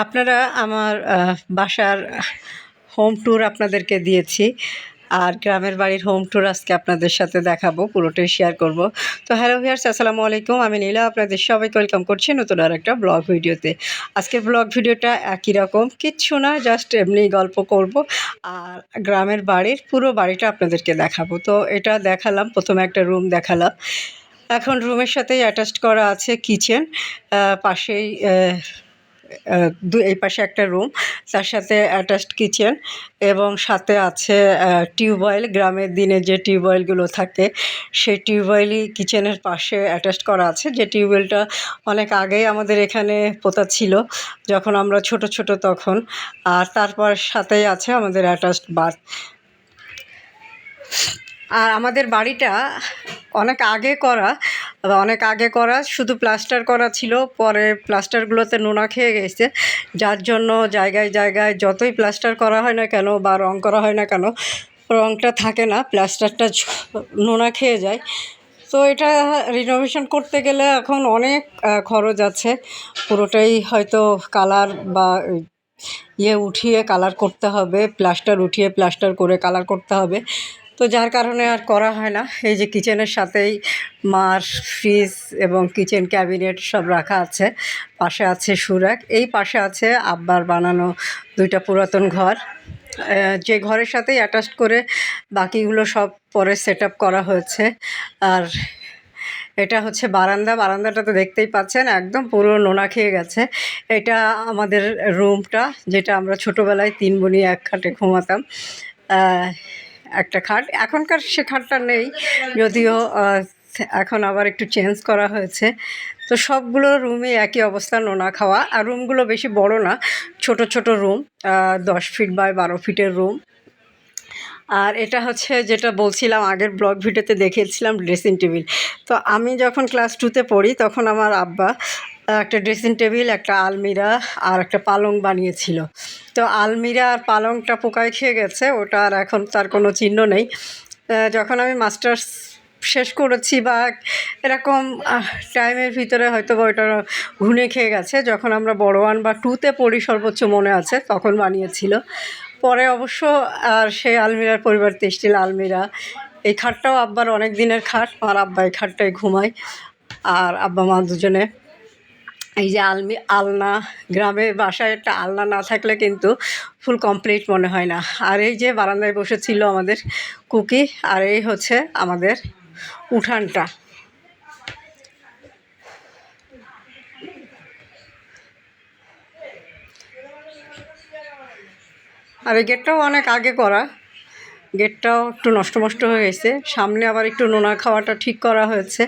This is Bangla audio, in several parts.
আপনারা আমার বাসার হোম ট্যুর আপনাদেরকে দিয়েছি, আর গ্রামের বাড়ির হোম ট্যুর আজকে আপনাদের সাথে দেখাবো, পুরোটাই শেয়ার করব। তো হ্যালো ভিউয়ার্স, আসসালামু আলাইকুম। আমি নীলা আপনাদের সবাইকে ওয়েলকাম করছি নতুন আর একটা ব্লগ ভিডিওতে। আজকের ব্লগ ভিডিওটা একই রকম, কিচ্ছু না, জাস্ট এমনি গল্প করব আর গ্রামের বাড়ির পুরো বাড়িটা আপনাদেরকে দেখাবো। তো এটা দেখালাম, প্রথমে একটা রুম দেখালাম। এখন রুমের সাথেই অ্যাটাচড করা আছে কিচেন, পাশেই এই পাশে একটা রুম, তার সাথে অ্যাটাচড কিচেন এবং সাথে আছে টিউবওয়েল। গ্রামের দিনে যে টিউবওয়েলগুলো থাকে সেই টিউবওয়েলই কিচেনের পাশে অ্যাটাচড করা আছে, যে টিউবওয়েলটা অনেক আগেই আমাদের এখানে পোতা ছিল যখন আমরা ছোট ছোট তখন। আর তারপর সাথেই আছে আমাদের অ্যাটাচড বাথ। আর আমাদের বাড়িটা অনেক আগে করা, শুধু প্লাস্টার করা ছিল, পরে প্লাস্টারগুলোতে নোনা খেয়ে গেছে, যার জন্য জায়গায় জায়গায় যতই প্লাস্টার করা হয় না কেন বা রং করা হয় না কেন, রংটা থাকে না, প্লাস্টারটা নোনা খেয়ে যায়। তো এটা রিনোভেশন করতে গেলে এখন অনেক খরচ আছে, পুরোটাই হয়তো কালার বা উঠিয়ে কালার করতে হবে, প্লাস্টার উঠিয়ে প্লাস্টার করে কালার করতে হবে। তো যার কারণে আর করা হয় না। এই যে কিচেনের সাথেই মার ফ্রিজ এবং কিচেন ক্যাবিনেট সব রাখা আছে, পাশে আছে সুরাক, এই পাশে আছে আব্বার বানানো দুইটা পুরাতন ঘর, যে ঘরের সাথেই অ্যাটাচড করে বাকিগুলো সব পরে সেট আপ করা হয়েছে। আর এটা হচ্ছে বারান্দাটা তো দেখতেই পাচ্ছেন, একদম পুরো নোনা খেয়ে গেছে। এটা আমাদের রুমটা, যেটা আমরা ছোটোবেলায় 3 বোনই এক খাটে ঘুমাতাম। একটা খাট, এখনকার সে খাটটা নেই যদিও, এখন আবার একটু চেঞ্জ করা হয়েছে। তো সবগুলো রুমই একই অবস্থা, নোনা খাওয়া। আর রুমগুলো বেশি বড় না, ছোট ছোট রুম, 10 ফিট বাই 12 ফিটের রুম। আর এটা হচ্ছে যেটা বলছিলাম আগের ব্লগ ভিডিওতে দেখিয়েছিলাম, ড্রেসিং টেবিল। তো আমি যখন ক্লাস 2তে পড়ি তখন আমার আব্বা একটা ড্রেসিং টেবিল, একটা আলমিরা আর একটা পালং বানিয়েছিল। তো আলমিরা আর পালংটা পোকায় খেয়ে গেছে, ওটা আর এখন তার কোনো চিহ্ন নেই। যখন আমি মাস্টার্স শেষ করেছি বা এরকম টাইমের ভিতরে হয়তো বা ওটা ঘুনে খেয়ে গেছে, যখন আমরা বড় 1 বা 2তে পড়ি সর্বোচ্চ মনে আছে, তখন বানিয়েছিল। পরে অবশ্য আর সেই আলমিরার পরিবর্তে স্টিল আলমিরা। এই খাটটাও আব্বার অনেক দিনের খাট, আর আব্বা এই খাটটায় ঘুমায়, আর আব্বা মা দুজনে। এই যে আলনা, গ্রামের বাসায় একটা আলনা না থাকলে কিন্তু ফুল কমপ্লিট মনে হয় না। আর এই যে বারান্দায় বসেছিল আমাদের কুকি, আর এই হচ্ছে আমাদের উঠানটা। আর এই গেটটাও অনেক আগে করা, গেটটাও একটু নষ্ট হয়ে গেছে, সামনে আবার একটু নোনা খাওয়াটা ঠিক করা হয়েছে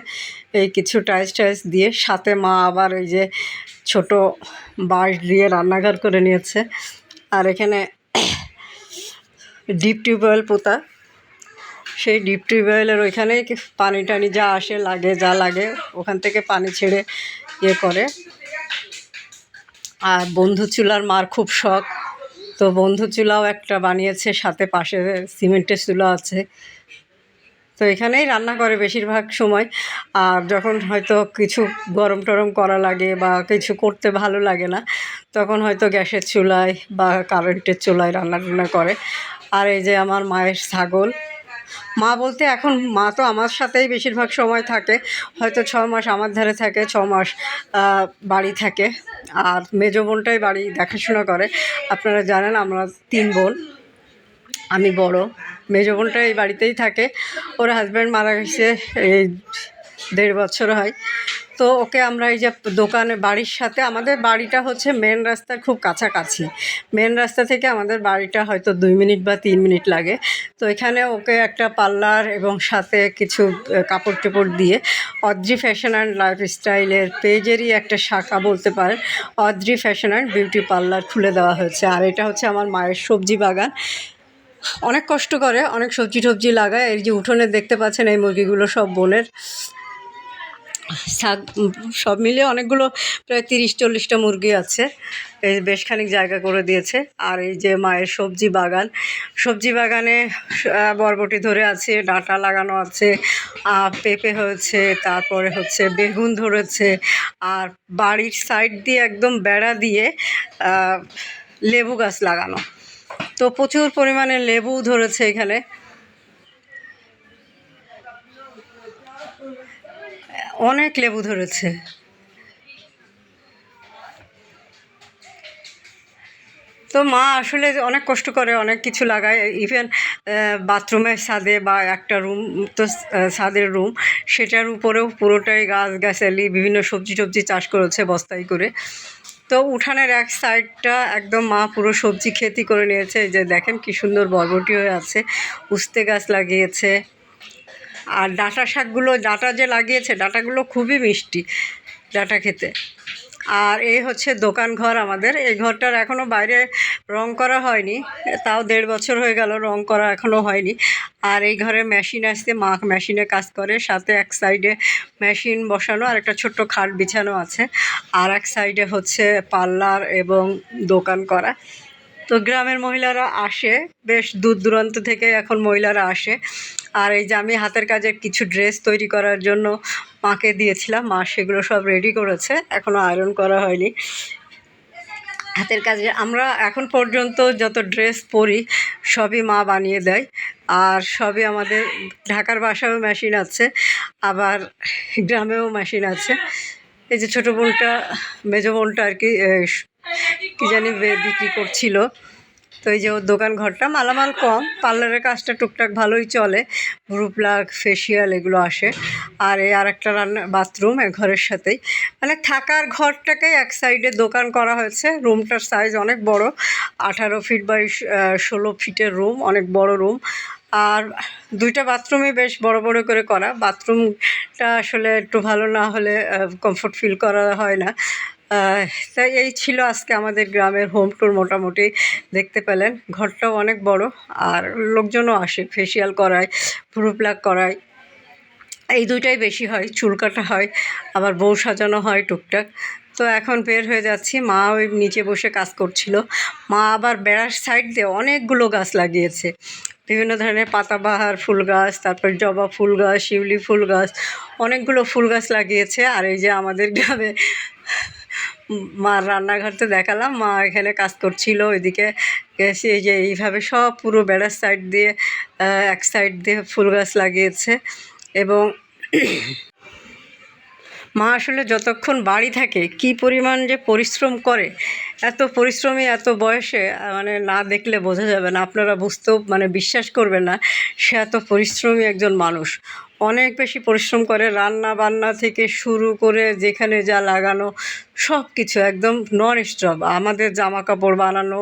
এই কিছু টাইলস দিয়ে। সাথে মা আবার এই যে ছোট বাঁশ দিয়ে রান্নাঘর করে নিয়েছে। আর এখানে ডিপ টিউবওয়েল পোতা, সেই ডিপ টিউবওয়েলের ওইখানেই পানি টানি যা আসে যা লাগে ওখান থেকে পানি ছেড়ে করে। আর বন্ধু চুলার মার খুব শখ, তো বন্ধু চুলাও একটা বানিয়েছে, সাথে পাশে সিমেন্টের চুলা আছে। তো এখানেই রান্না করে বেশিরভাগ সময়। আর যখন হয়তো কিছু গরম টরম করা লাগে বা কিছু করতে ভালো লাগে না, তখন হয়তো গ্যাসের চুলায় বা কারেন্টের চুলায় রান্না করে। আর এই যে আমার মায়ের ছাগল, মা বলতে এখন মা তো আমার সাথেই বেশিরভাগ সময় থাকে, হয়তো 6 মাস আমার ধারে থাকে, 6 মাস বাড়ি থাকে। আর মেজো বোনটাই বাড়ি দেখাশোনা করে। আপনারা জানেন আমরা 3 বোন, আমি বড়, মেজো বোনটা এই বাড়িতেই থাকে। ওর হাজব্যান্ড মারা গেছে এই 1.5 বছর হয়। তো ওকে আমরা এই যে দোকানে, বাড়ির সাথে আমাদের বাড়িটা হচ্ছে মেন রাস্তার খুব কাছাকাছি, মেন রাস্তা থেকে আমাদের বাড়িটা হয়তো 2 মিনিট বা 3 মিনিট লাগে। তো এখানে ওকে একটা পার্লার এবং সাথে কিছু কাপড় টাপড় দিয়ে অদ্রি ফ্যাশন অ্যান্ড লাইফস্টাইলের পেজেরই একটা শাখা বলতে পারেন, Adri fashion and beauty parlour খুলে দেওয়া হয়েছে। আর এটা হচ্ছে আমার মায়ের সবজি বাগান, অনেক কষ্ট করে, অনেক সবজি টবজি লাগায়। এই যে উঠোনে দেখতে পাচ্ছেন এই মুরগিগুলো সব বোনের, শাক সব মিলিয়ে অনেকগুলো, প্রায় 30-40টা মুরগি আছে, এই বেশ খানিক জায়গা করে দিয়েছে। আর এই যে মায়ের সবজি বাগানে বরবটি ধরে আছে, ডাঁটা লাগানো আছে, পেঁপে হয়েছে, তারপরে হচ্ছে বেগুন ধরেছে। আর বাড়ির সাইড দিয়ে একদম বেড়া দিয়ে লেবু গাছ লাগানো। তো প্রচুর পরিমাণে লেবু ধরেছে এখানে। অনেক লেবু ধরেছে। তো মা আসলে অনেক কষ্ট করে অনেক কিছু লাগায়, ইভেন বাথরুমের ছাদে বা একটা রুম তো ছাদের রুম, সেটার উপরেও পুরোটাই গাছগাছালি বিভিন্ন সবজি টবজি চাষ করেছে বস্তায় করে। তো উঠানের এক সাইডটা একদম মা পুরো সবজি খেতি করে নিয়েছে। এই যে দেখেন কি সুন্দর বরবটি হয়ে আছে, উস্তে গাছ লাগিয়েছে। আর ডাঁটা শাকগুলো, ডাঁটা যে লাগিয়েছে, ডাঁটাগুলো খুবই মিষ্টি ডাঁটা খেতে। আর এই হচ্ছে দোকান ঘর আমাদের। এই ঘরটার এখনও বাইরে রং করা হয়নি, তাও 1.5 বছর হয়ে গেল, রং করা এখনও হয়নি। আর এই ঘরে মেশিন আসছে, মা মেশিনে কাজ করে, সাথে এক সাইডে মেশিন বসানো আর একটা ছোট্ট খাট বিছানো আছে। আর এক সাইডে হচ্ছে পার্লার এবং দোকান করা। তো গ্রামের মহিলারা আসে, বেশ দূর দূরান্ত থেকে এখন মহিলারা আসে। আর এই যে আমি হাতের কাজের কিছু ড্রেস তৈরি করার জন্য মাকে দিয়েছিলাম, মা সেগুলো সব রেডি করেছে, এখনও আয়রন করা হয়নি। হাতের কাজে আমরা এখন পর্যন্ত যত ড্রেস পরি সবই মা বানিয়ে দেয়। আর সবই আমাদের ঢাকার বাসায়ও মেশিন আছে, আবার গ্রামেও মেশিন আছে। এই যে ছোটো বোনটা, মেজো বোনটা আর কি কী জানি বিক্রি করছিল। তো এই যে ওর দোকান ঘরটা মালামাল কম, পার্লারের কাজটা টুকটাক ভালোই চলে, ভ্রু প্লাগ ফেসিয়াল এগুলো আসে। আর এই আর একটা রান্না বাথরুম এ ঘরের সাথেই, মানে থাকার ঘরটাকে এক সাইডে দোকান করা হয়েছে। রুমটার সাইজ অনেক বড়, 18 ফিট বাই 16 ফিটের রুম, অনেক বড় রুম। আর 2টা বাথরুমই বেশ বড় বড় করে করা। বাথরুমটা আসলে একটু ভালো না হলে কমফোর্ট ফিল করা হয় না। তাই এই ছিল আজকে আমাদের গ্রামের হোম ট্যুর। মোটামুটি দেখতে পেলেন, ঘরটাও অনেক বড়, আর লোকজনও আসে, ফেসিয়াল করায়, ভ্রু প্লাগ করায়, এই 2টাই বেশি হয়। চুল কাটা হয়, আবার বউ সাজানো হয় টুকটাক। তো এখন বের হয়ে যাচ্ছি, মা ওই নিচে বসে কাজ করছিল। মা আবার বেড়ার সাইড দিয়ে অনেকগুলো গাছ লাগিয়েছে, বিভিন্ন ধরনের পাতাবাহার ফুল গাছ, তারপর জবা ফুল গাছ, শিউলি ফুল গাছ, অনেকগুলো ফুল গাছ লাগিয়েছে। আর এই যে আমাদের গ্রামে মার রান্নাঘর তো দেখালাম, মা এখানে কাজ করছিল, ওইদিকে গেছি। এই যে এইভাবে সব পুরো বেড়ার সাইড দিয়ে এক সাইড দিয়ে ফুল গাছ লাগিয়েছে। এবং মা আসলে যতক্ষণ বাড়ি থাকে কী পরিমাণ যে পরিশ্রম করে, এত পরিশ্রমী এত বয়সে, মানে না দেখলে বোঝা যাবে না, আপনারা বুঝতেও মানে বিশ্বাস করবেন না, সে এত পরিশ্রমী একজন মানুষ। অনেক বেশি পরিশ্রম করে, রান্না বান্না থেকে শুরু করে যেখানে যা লাগানো সব কিছু একদম নন স্টপ। আমাদের জামা কাপড় বানানো,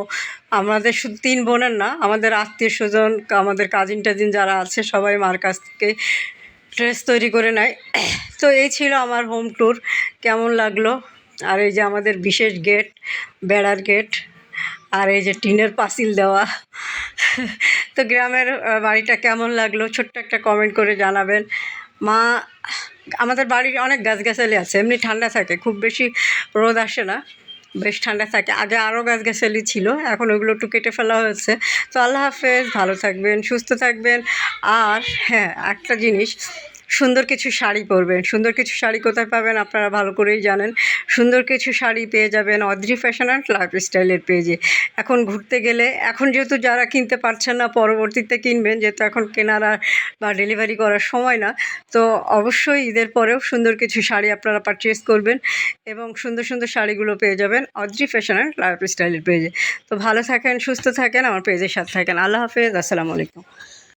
আমাদের শুধু 3 বোনের না, আমাদের আত্মীয় স্বজন, আমাদের কাজিন টাজিন যারা আছে সবাই মার কাছ থেকে ড্রেস তৈরি করে নেয়। তো এই ছিল আমার হোম ট্যুর, কেমন লাগলো? আর এই যে আমাদের বিশেষ গেট, বেড়ার গেট, আর এই যে টিনের পাঁচিল দেওয়া। তো গ্রামের বাড়িটা কেমন লাগলো ছোট্ট একটা কমেন্ট করে জানাবেন। মা, আমাদের বাড়ির অনেক গাছগাছালি আছে, এমনি ঠান্ডা থাকে, খুব বেশি রোদ আসে না, বেশ ঠান্ডা থাকে। আগে আরও গাছগাছালি ছিল, এখন ওইগুলো একটু কেটে ফেলা হয়েছে। তো আল্লাহ হাফেজ, ভালো থাকবেন, সুস্থ থাকবেন। আর হ্যাঁ, একটা জিনিস, সুন্দর কিছু শাড়ি পরবেন। সুন্দর কিছু শাড়ি কোথায় পাবেন আপনারা ভালো করেই জানেন। সুন্দর কিছু শাড়ি পেয়ে যাবেন অদ্রি ফ্যাশন অ্যান্ড লাইফস্টাইলের পেজে। এখন ঘুরতে গেলে, এখন যেহেতু যারা কিনতে পারছেন না, পরবর্তীতে কিনবেন, যেহেতু এখন কেনার বা ডেলিভারি করার সময় না, তো অবশ্যই ঈদের পরেও সুন্দর কিছু শাড়ি আপনারা পারচেস করবেন, এবং সুন্দর সুন্দর শাড়িগুলো পেয়ে যাবেন অদ্রি ফ্যাশন অ্যান্ড লাইফস্টাইলের পেজে। তো ভালো থাকেন, সুস্থ থাকেন, আমার পেজের সাথে থাকেন। আল্লাহ হাফেজ, আসসালামু আলাইকুম।